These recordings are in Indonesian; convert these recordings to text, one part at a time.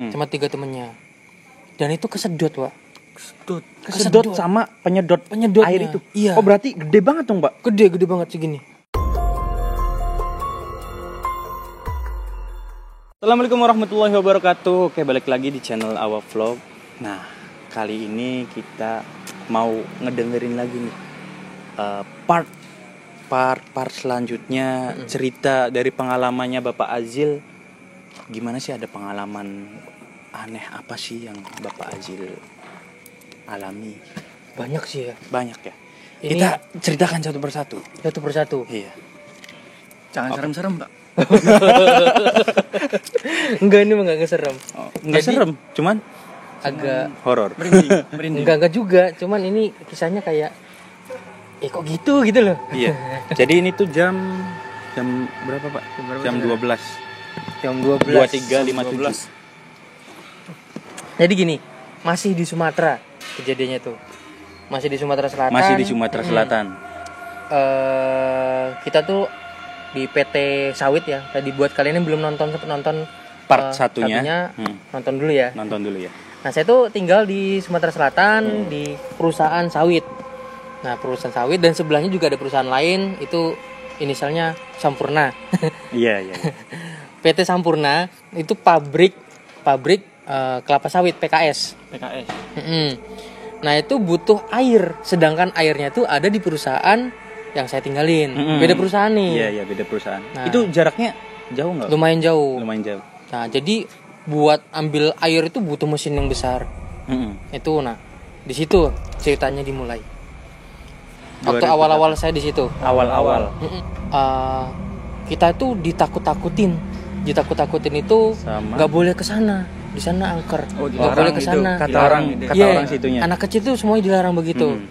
sama 3 temennya. Dan itu kesedot, Pak. Kesedot sama penyedot air itu. Iya. Oh, berarti gede banget dong, Pak. Gede banget segini. Assalamualaikum warahmatullahi wabarakatuh. Oke, balik lagi di channel Awa Vlog. Nah, kali ini kita mau ngedengerin lagi nih part selanjutnya, cerita dari pengalamannya Bapak Azil. Gimana sih, ada pengalaman aneh apa sih yang Bapak Azil alami? Banyak sih ya. Banyak ya. Ini Kita ceritakan satu persatu. Iya. Jangan serem-serem, Pak. Enggak, ini enggak serem. Enggak serem, cuman agak horor. Merinding. enggak juga, cuman ini kisahnya kayak kok gitu loh. Iya. Jadi ini tuh jam berapa, Pak? Jam 12. Jam 12. 23.57. Jadi gini, masih di Sumatera kejadiannya tuh. Masih di Sumatera Selatan. Masih di Sumatera Selatan. Kita tuh di PT Sawit ya. Tadi buat kalian yang belum nonton Part satunya. nonton dulu ya. Nonton dulu ya. Nah, saya tuh tinggal di Sumatera Selatan di perusahaan sawit. Nah, perusahaan sawit dan sebelahnya juga ada perusahaan lain, itu inisialnya Sampurna. Iya. PT Sampurna itu pabrik kelapa sawit PKS. Nah, itu butuh air, sedangkan airnya tuh ada di perusahaan yang saya tinggalin. Beda perusahaan nih. Iya, beda perusahaan. Nah, itu jaraknya jauh nggak? Lumayan jauh. Nah, jadi buat ambil air itu butuh mesin yang besar. Itu, nah, di situ ceritanya dimulai. Waktu awal-awal saya di situ. Awal-awal. Kita itu ditakut-takutin itu nggak boleh ke sana. Di sana angker. Nggak boleh ke sana. Kata orang situnya. Anak kecil tuh semuanya dilarang begitu.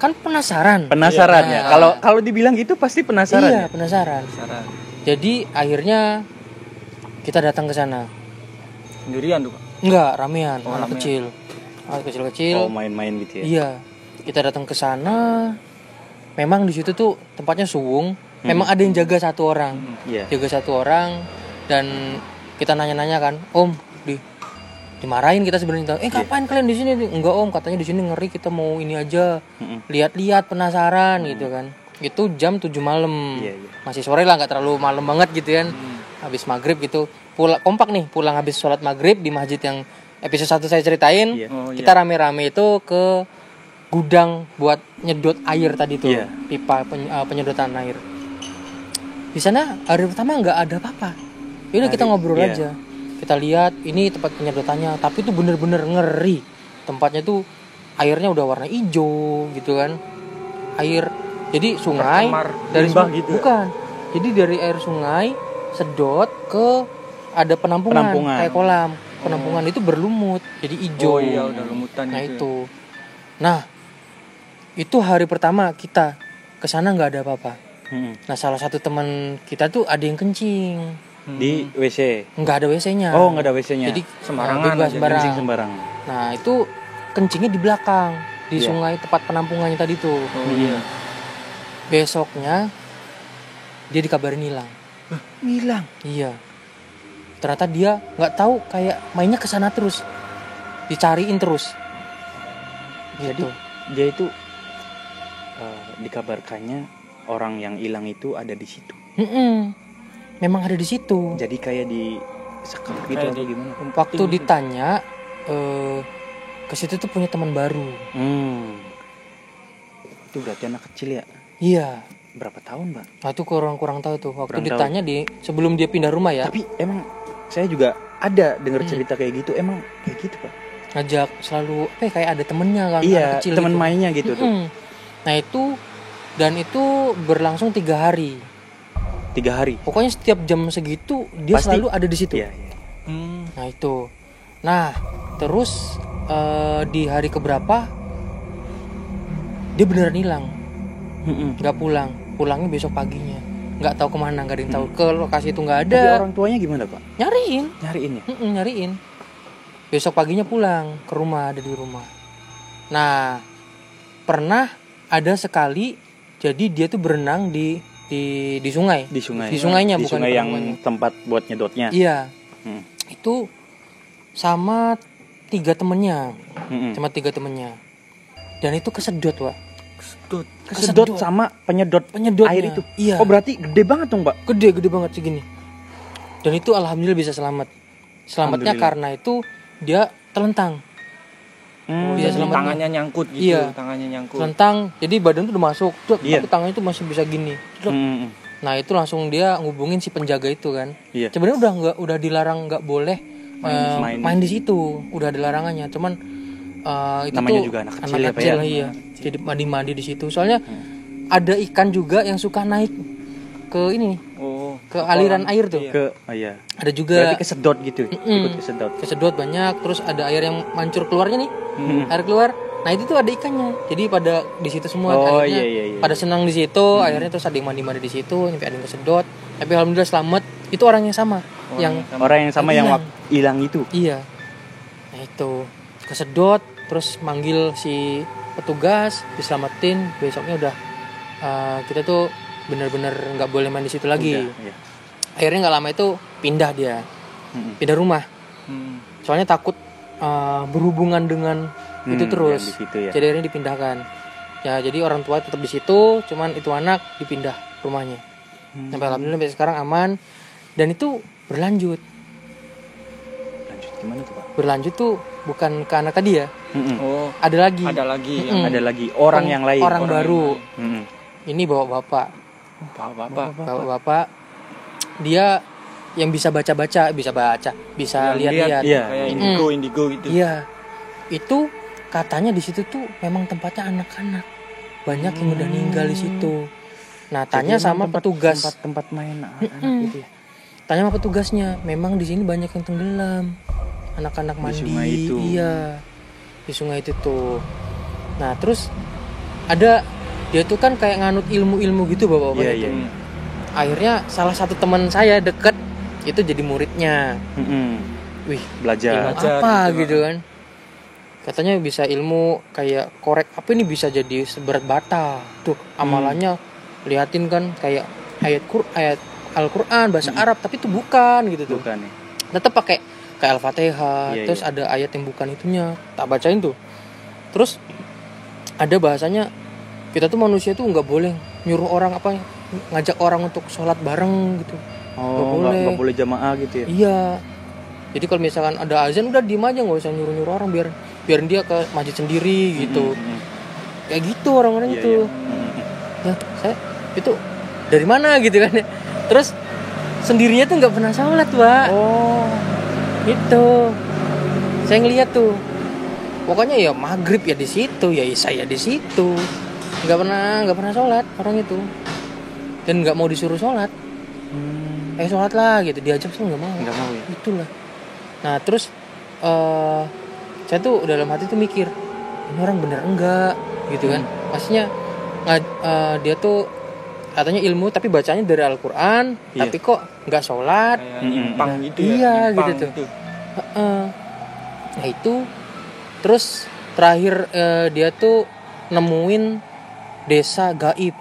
Kan penasaran Ya. Kalau dibilang gitu pasti penasaran. Iya, penasaran. Jadi akhirnya kita datang ke sana. Sendirian tuh, Pak? Enggak, ramean, anak kecil. Anak kecil-kecil. Oh, main-main gitu ya. Iya. Kita datang ke sana. Memang di situ tuh tempatnya suwung. Memang ada yang jaga satu orang. Jaga satu orang, dan kita nanya-nanya kan, "Om, dimarahin kita sebenarnya. Kapan kalian di sini?" "Enggak, Om, katanya di sini ngeri, kita mau ini aja. Lihat-lihat, penasaran." gitu kan. Itu jam 7 malam. Masih sore lah, enggak terlalu malam banget gitu kan. Habis maghrib gitu. Pulang habis sholat maghrib di masjid yang episode 1 saya ceritain. Kita rame-rame itu ke gudang buat nyedot air tadi tuh. Pipa penyedotan air. Di sana hari pertama nggak ada apa-apa. Yaudah, kita ngobrol aja. Kita lihat ini tempat penyedotannya, tapi itu bener-bener ngeri. Tempatnya tuh airnya udah warna hijau gitu kan. Air, jadi sungai dari gitu. Bukan. Jadi dari air sungai sedot ke ada penampungan. Kayak kolam. Penampungan itu berlumut, jadi hijau. Oh iya, udah lumutan. Nah itu. Nah, itu hari pertama kita kesana nggak ada apa-apa. Nah, salah satu teman kita tuh ada yang kencing di WC. Nggak ada WC-nya. Oh, nggak ada WC-nya. Jadi sembarangan. Kencing sembarang. Nah, itu kencingnya di belakang, di sungai tempat penampungannya tadi tuh. Besoknya dia dikabarin hilang. Hilang. Iya. Ternyata dia nggak tahu, kayak mainnya ke sana terus. Dicariin terus. Jadi dia itu dikabarkannya orang yang hilang itu ada di situ. Memang ada di situ. Jadi kayak di sekap gitu atau gimana? Waktu ditanya, ke situ tuh punya teman baru. Itu berarti anak kecil ya? Iya. Berapa tahun, Pak? Nah, itu kurang tahu tuh. Waktu ditanya sebelum dia pindah rumah ya. Tapi emang saya juga ada dengar cerita kayak gitu. Emang kayak gitu, Pak? Ngajak selalu kayak ada temennya kan. Iya, kecil teman gitu. mainnya gitu tuh. Nah, itu berlangsung 3 hari. 3 hari. Pokoknya setiap jam segitu dia Pasti selalu ada di situ. Iya. Nah, itu. Nah, terus di hari keberapa dia beneran hilang. Nggak pulang. Pulangnya besok paginya. Nggak tahu kemana, nggak ada yang tahu. Ke lokasi itu nggak ada. Tapi orang tuanya gimana, Pak? Nyariin ya? Nyariin. Besok paginya pulang ke rumah, ada di rumah. Nah, pernah ada sekali, jadi dia tuh berenang di sungai. Di sungainya, di bukan sungai yang tempat buat nyedotnya. Iya. Itu sama 3 temennya. Mm-mm. Sama 3 temennya. Dan itu kesedot, Pak. Kesedot sama penyedot Penyedotnya. air itu. Iya. Oh berarti gede banget dong, Pak. Gede banget segini. Dan itu alhamdulillah bisa selamat. Selamatnya Alhamdulillah. karena itu dia telentang. Bisa selamat. Tangannya nyangkut gitu, Iya. tangannya nyangkut. Telentang. Jadi badan tuh udah masuk. Iya. Tapi tangannya tuh masih bisa gini. Mm-mm. Nah, itu langsung dia ngubungin si penjaga itu kan. Iya. Sebenarnya udah dilarang nggak boleh main di situ. Udah ada larangannya. Cuman itu Namanya tuh juga anak kecil ya, Pak, ya? iya. Jadi mandi-mandi di situ. Soalnya ada ikan juga yang suka naik ke ini, Oh, ke aliran air tuh. Iya. Iya. Ada juga Berarti kesedot gitu. Ikut kesedot. kesedot banyak, terus ada air yang mancur keluarnya nih. Air keluar. Nah, itu tuh ada ikannya. Jadi pada di situ semua Oh, akhirnya iya. pada senang di situ, akhirnya terus ada yang mandi-mandi di situ, sampai ada yang kesedot. Tapi alhamdulillah selamat. Itu orang yang sama yang Orang yang sama yang hilang. hilang itu. Iya. Nah, itu kesedot terus manggil si petugas, diselamatin. Besoknya udah kita tuh benar-benar nggak boleh main di situ lagi. Udah, iya. Akhirnya nggak lama itu pindah dia. Pindah rumah. Soalnya takut berhubungan dengan itu terus. yang di situ ya. Jadi akhirnya dipindahkan. Ya, jadi orang tua tetap di situ, cuman itu anak dipindah rumahnya. Sampai alhamdulillah sampai sekarang aman dan itu berlanjut. Lanjut gimana tuh, Pak? Berlanjut tuh bukan ke anak tadi ya. Oh, Ada lagi. ada lagi Mm-mm. yang Ada lagi orang yang lain. Orang baru. Mm-mm. Ini bawa bapak. bapak Dia yang bisa baca-baca, bisa lihat-lihat. Iya. kayak indigo gitu. Iya. Itu katanya di situ tuh memang tempatnya anak-anak. Banyak yang udah meninggal di situ. Nah, tanya Jadi sama emang petugas. tempat main anak-anak gitu ya. Tanya sama petugasnya, memang di sini banyak yang tenggelam. Anak-anak mandi. sungai itu. Iya. Di sungai itu tuh. Nah, terus ada dia tuh kan kayak nganut ilmu-ilmu gitu bapak-bapak Iya, itu. iya. Akhirnya salah satu teman saya deket itu jadi muridnya. Wih, Belajar. ilmu Belajar apa gitu, gitu kan? Katanya bisa ilmu kayak korek apa ini bisa jadi seberat bata. Tuh amalannya liatin kan kayak ayat Al-Qur'an bahasa Arab tapi itu bukan gitu tuh. Bukan nih. Tetap pakai kayak Al-Fatihah, Iya, terus ada ayat yang bukan itunya. Tak bacain tuh. Terus ada bahasanya kita tuh manusia tuh nggak boleh nyuruh orang apa ngajak orang untuk sholat bareng gitu. Oh, nggak boleh jamaah gitu ya. Iya. Jadi kalau misalkan ada azan udah diem aja, nggak usah nyuruh orang biarin dia ke masjid sendiri gitu. Kayak gitu orang-orang Iya, itu. iya. Ya, saya itu dari mana gitu kan. Terus sendirinya tuh nggak pernah sholat, Pak. Oh, Itu. Saya ngeliat tuh. Pokoknya ya maghrib ya di situ, ya isya ya di situ. Nggak pernah sholat orang itu. Dan nggak mau disuruh sholat. Sholat lah gitu, diajak sih nggak mau. nggak mau ya. Itulah. Nah terus saya tuh dalam hati tuh mikir ini orang bener enggak gitu kan. Maksudnya dia tuh katanya ilmu tapi bacanya dari Al-Quran. Iya. Tapi kok nggak sholat. Kayak nyimpang gitu ya. Iya nyimpang gitu tuh. Nah itu terus terakhir dia tuh nemuin desa gaib.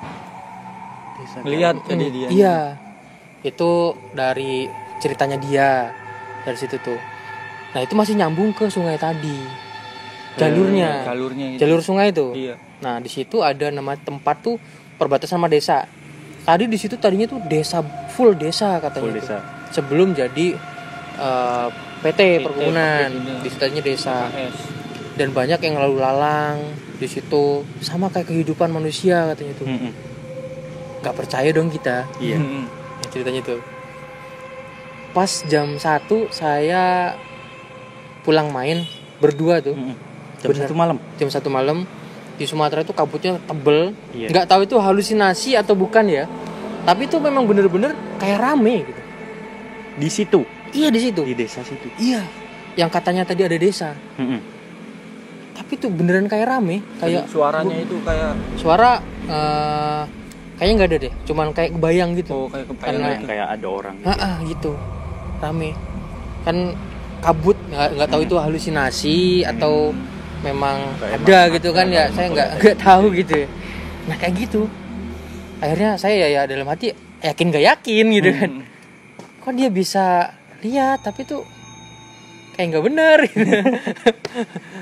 Ngeliat tadi dia. Iya. Itu dari ceritanya dia dari situ tuh. Nah itu masih nyambung ke sungai tadi. Jalurnya. Jalurnya gitu. Jalur sungai itu. Iya. Nah di situ ada nama tempat tuh perbatasan sama desa. Tadi di situ tadinya tuh desa full desa katanya. Full tuh. desa. Sebelum jadi PT perkebunan. perkebunan. Di situ tadinya desa. KS. Dan banyak yang lalu lalang di situ sama kayak kehidupan manusia katanya tuh. Gak percaya dong kita. Iya. Ya, ceritanya tuh. Pas jam 1 saya pulang main berdua tuh. Jam 1 malam. Jam 1 malam di Sumatera itu kabutnya tebel. Iya. Nggak tahu itu halusinasi atau bukan ya. Tapi itu memang bener-bener kayak rame gitu. Di situ. Iya di situ. Di desa situ. Iya. Yang katanya tadi ada desa. Tapi itu beneran kayak rame. Kayak Suaranya itu kayak suara kayaknya nggak ada deh. Cuman kayak kebayang gitu. kayak kebayang Karena- gitu. Kayak ada orang gitu. gitu. Rame. Kan kabut nggak tahu itu halusinasi atau memang Kayak ada emang gitu kan ada, ya emang saya boleh nggak kayak tahu gitu. Nah kayak gitu akhirnya saya ya dalam hati yakin gak yakin gitu kan. Kok dia bisa lihat tapi tuh kayak nggak bener.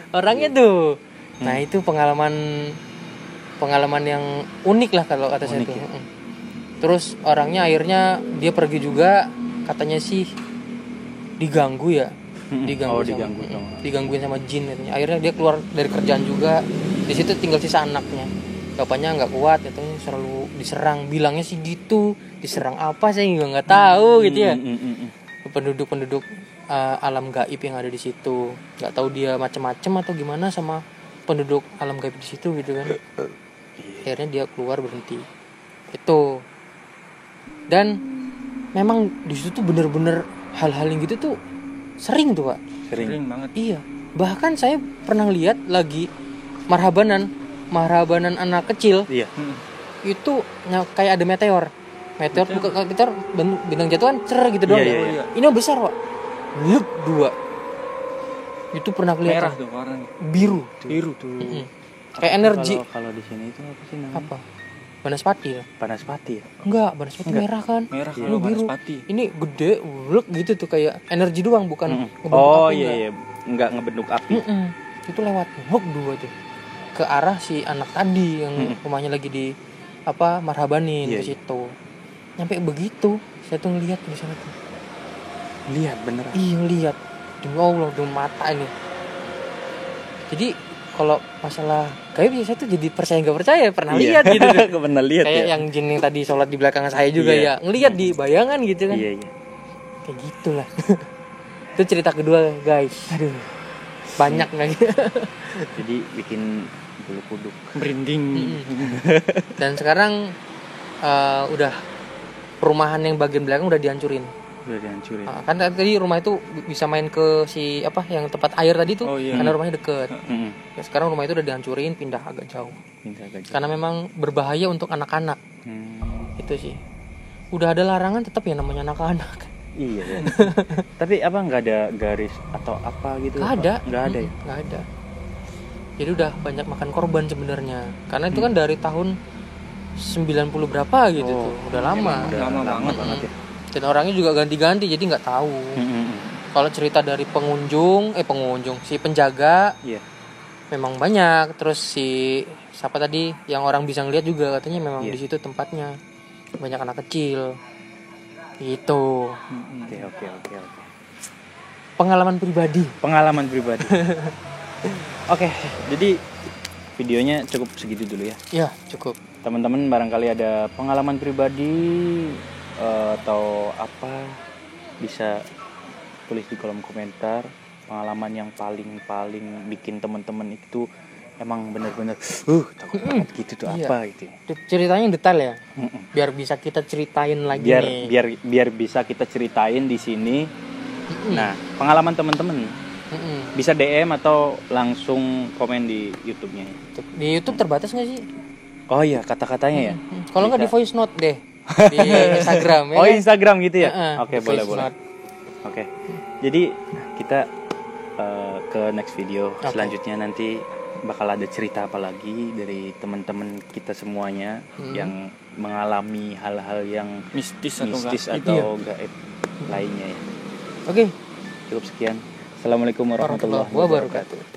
Orangnya tuh. Nah itu pengalaman yang unik lah kalau kata saya tuh. Ya? Terus orangnya akhirnya dia pergi juga, katanya sih diganggu ya. Digangguin sama jin katanya. Akhirnya dia keluar dari kerjaan juga. Di situ tinggal sisa anaknya. Bapaknya nggak kuat, katanya selalu diserang. Bilangnya sih gitu. Diserang apa saya juga nggak tahu gitu ya. Penduduk alam gaib yang ada di situ. Nggak tahu dia macam-macam atau gimana sama penduduk alam gaib di situ gitu kan. Akhirnya dia keluar, berhenti. Itu. Dan memang di situ tuh bener-bener hal-hal yang gitu tuh sering tuh Pak. Sering banget. Iya. Bahkan saya pernah lihat lagi marhabanan anak kecil. Iya. Itu kayak ada meteor bukan meteor, bintang jatuhan cer gitu doang. Iya. Ini besar Pak. Lep 2. Itu pernah kelihatan. Merah tuh warnanya. Biru tuh. Kayak energi. Kalau di sini itu apa sih namanya? Apa? Banaspati ya? Banaspati ya? Enggak, Banaspati merah kan? Merah Ini kalau biru. Banaspati. Ini gede, ulek gitu tuh kayak energi doang bukan ngebentuk Oh api, iya, enggak ngebentuk api. Itu lewat hok 2 tuh. Ke arah si anak tadi yang rumahnya lagi di marhabanin ke situ. Nyampe begitu, saya tuh ngelihat di sana tuh. Lihat beneran. Iya, lihat. Demi Allah, demi mata ini. Jadi kalau masalah gaib ya saya tuh jadi percaya nggak percaya, pernah lihat gitu. Pernah lihat kayak ya. yang jin yang tadi sholat di belakang saya juga ya, ngelihat di bayangan gitu kan. Iya. Kayak gitulah. Itu cerita kedua guys. Aduh, banyak lagi. Jadi bikin bulu kuduk, merinding. Dan sekarang udah perumahan yang bagian belakang udah dihancurin. Kan tadi rumah itu bisa main ke si yang tempat air tadi tuh, karena rumahnya deket. Ya, sekarang rumah itu udah dihancurin, pindah agak jauh. Karena memang berbahaya untuk anak-anak. Itu sih. Udah ada larangan, tetap ya namanya anak-anak. Iya. Tapi nggak ada garis atau apa gitu? Nggak ada ya. Nggak ada. Jadi udah banyak makan korban sebenarnya. Karena itu kan dari tahun 90 berapa gitu tuh. Udah lama. Lama banget ya. Dan orangnya juga ganti-ganti, jadi nggak tahu. Kalau cerita dari pengunjung, si penjaga, memang banyak. Terus si siapa tadi yang orang bisa ngeliat juga katanya memang di situ tempatnya banyak anak kecil. Gitu. Oke. Pengalaman pribadi. Oke, jadi videonya cukup segitu dulu ya. Ya, cukup. Teman-teman barangkali ada pengalaman pribadi atau apa, bisa tulis di kolom komentar pengalaman yang paling bikin teman-teman itu emang benar-benar takut banget gitu tuh. Apa gitu. Ceritanya detail ya. Biar bisa kita ceritain lagi biar bisa kita ceritain di sini. Nah, pengalaman teman-teman bisa DM atau langsung komen di YouTube-nya. Di YouTube terbatas nggak sih? Oh iya, kata-katanya ya. Kalau nggak di voice note deh. Di Instagram ya. Oh, Instagram gitu ya. Oke, boleh. Oke. Jadi kita ke next video. Selanjutnya nanti bakal ada cerita apa lagi dari teman-teman kita semuanya yang mengalami hal-hal yang mistis atau gaib lainnya ya. Oke. Cukup sekian. Assalamualaikum warahmatullahi wabarakatuh.